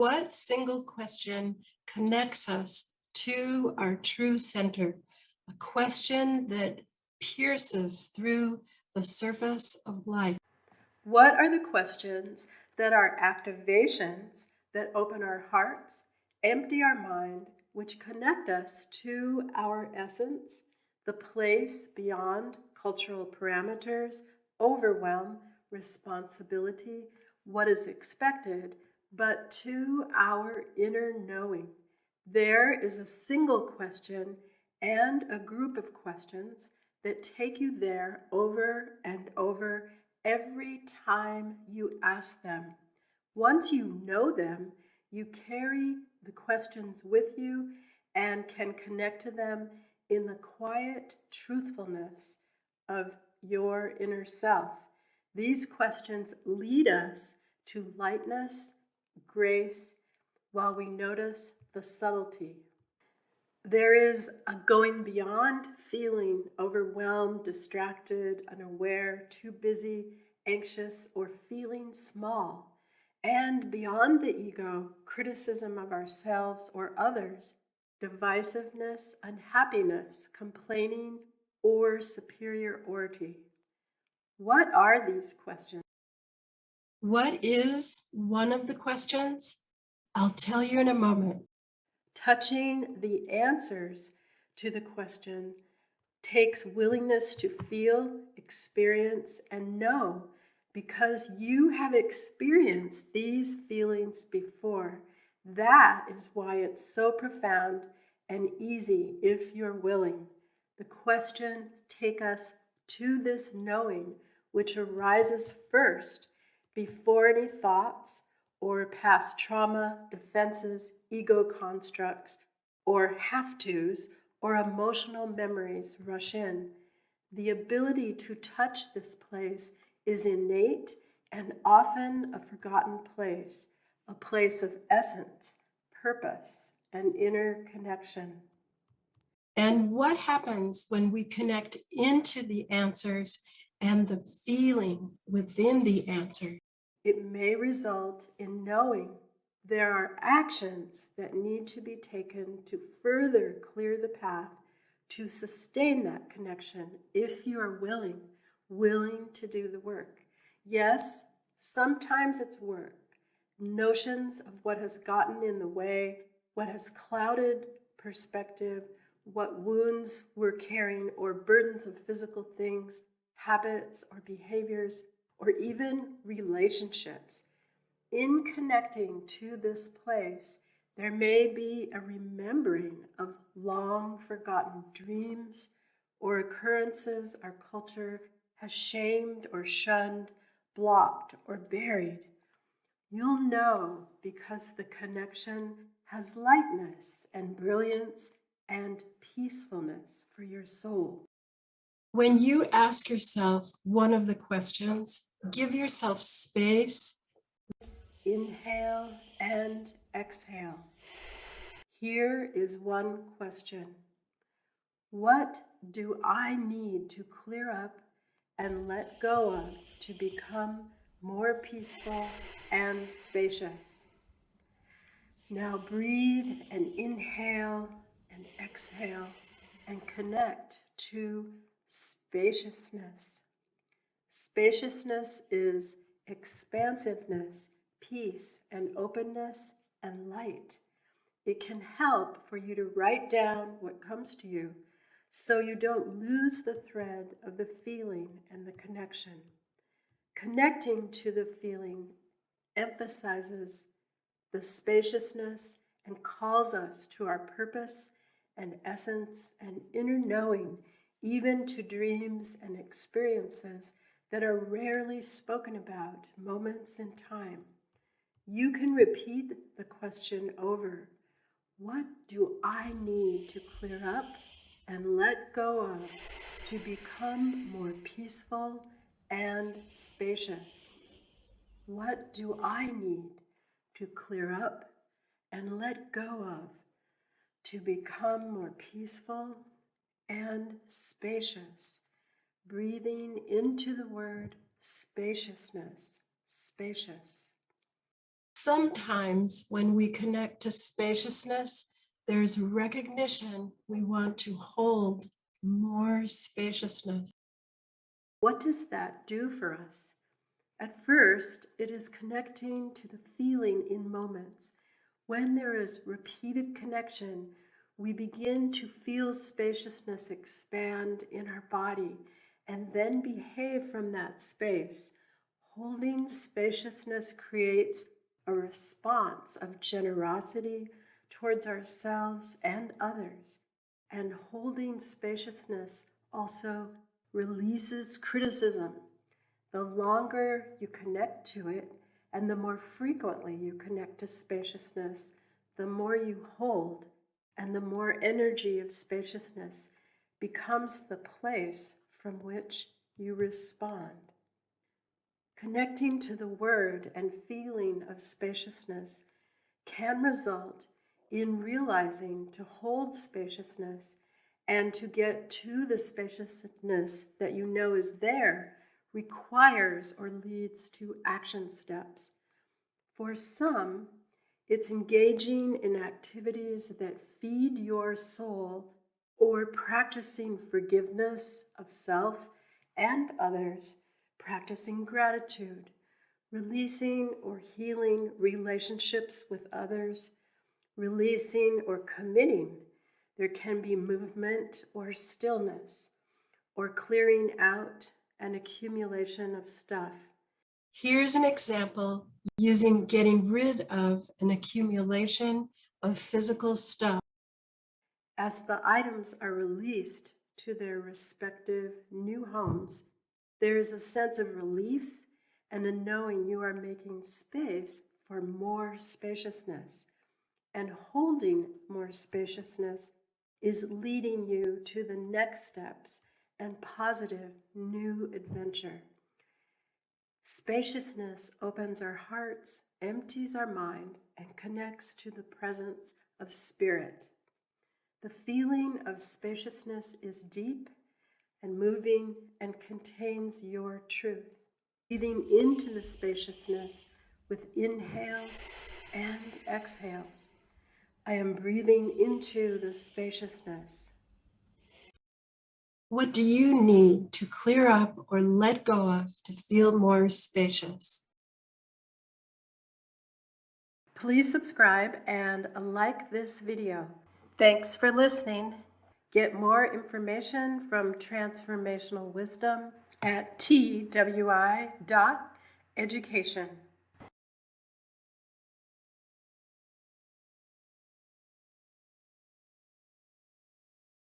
What single question connects us to our true center? A question that pierces through the surface of life. What are the questions that are activations that open our hearts, empty our mind, which connect us to our essence, the place beyond cultural parameters, overwhelm, responsibility, what is expected, but to our inner knowing? There is a single question and a group of questions that take you there over and over every time you ask them. Once you know them, you carry the questions with you and can connect to them in the quiet truthfulness of your inner self. These questions lead us to lightness, grace, while we notice the subtlety. There is a going beyond feeling overwhelmed, distracted, unaware, too busy, anxious, or feeling small, and beyond the ego, criticism of ourselves or others, divisiveness, unhappiness, complaining, or superiority. What are these questions? What is one of the questions? I'll tell you in a moment. Touching the answers to the question takes willingness to feel, experience, and know, because you have experienced these feelings before. That is why it's so profound and easy if you're willing. The questions take us to this knowing, which arises first before any thoughts or past trauma, defenses, ego constructs, or have tos, or emotional memories rush in. The ability to touch this place is innate and often a forgotten place, a place of essence, purpose, and inner connection. And what happens when we connect into the answers and the feeling within the answer? It may result in knowing there are actions that need to be taken to further clear the path to sustain that connection if you are willing to do the work. Yes, sometimes it's work. Notions of what has gotten in the way, what has clouded perspective, what wounds we're carrying, or burdens of physical things, habits, or behaviors, or even relationships. In connecting to this place, there may be a remembering of long forgotten dreams or occurrences our culture has shamed or shunned, blocked or buried. You'll know because the connection has lightness and brilliance and peacefulness for your soul. When you ask yourself one of the questions, give yourself space. Inhale and exhale. Here is one question. What do I need to clear up and let go of to become more peaceful and spacious? Now breathe and inhale and exhale and connect to spaciousness. Spaciousness is expansiveness, peace, and openness and light. It can help for you to write down what comes to you so you don't lose the thread of the feeling and the connection. Connecting to the feeling emphasizes the spaciousness and calls us to our purpose and essence and inner knowing, even to dreams and experiences that are rarely spoken about, moments in time. You can repeat the question over. What do I need to clear up and let go of to become more peaceful and spacious? What do I need to clear up and let go of to become more peaceful and spacious? Breathing into the word spaciousness, spacious. Sometimes when we connect to spaciousness, there's recognition we want to hold more spaciousness. What does that do for us? At first, it is connecting to the feeling in moments. When there is repeated connection, we begin to feel spaciousness expand in our body and then behave from that space. Holding spaciousness creates a response of generosity towards ourselves and others. And holding spaciousness also releases criticism. The longer you connect to it, and the more frequently you connect to spaciousness, the more you hold, and the more energy of spaciousness becomes the place from which you respond. Connecting to the word and feeling of spaciousness can result in realizing to hold spaciousness and to get to the spaciousness that you know is there requires or leads to action steps. For some, it's engaging in activities that feed your soul or practicing forgiveness of self and others, practicing gratitude, releasing or healing relationships with others, releasing or committing. There can be movement or stillness, or clearing out an accumulation of stuff. Here's an example using getting rid of an accumulation of physical stuff. As the items are released to their respective new homes, there is a sense of relief and a knowing you are making space for more spaciousness. And holding more spaciousness is leading you to the next steps and positive new adventure. Spaciousness opens our hearts, empties our mind, and connects to the presence of spirit. The feeling of spaciousness is deep and moving and contains your truth. Breathing into the spaciousness with inhales and exhales. I am breathing into the spaciousness. What do you need to clear up or let go of to feel more spacious? Please subscribe and like this video. Thanks for listening. Get more information from Transformational Wisdom at twi.education.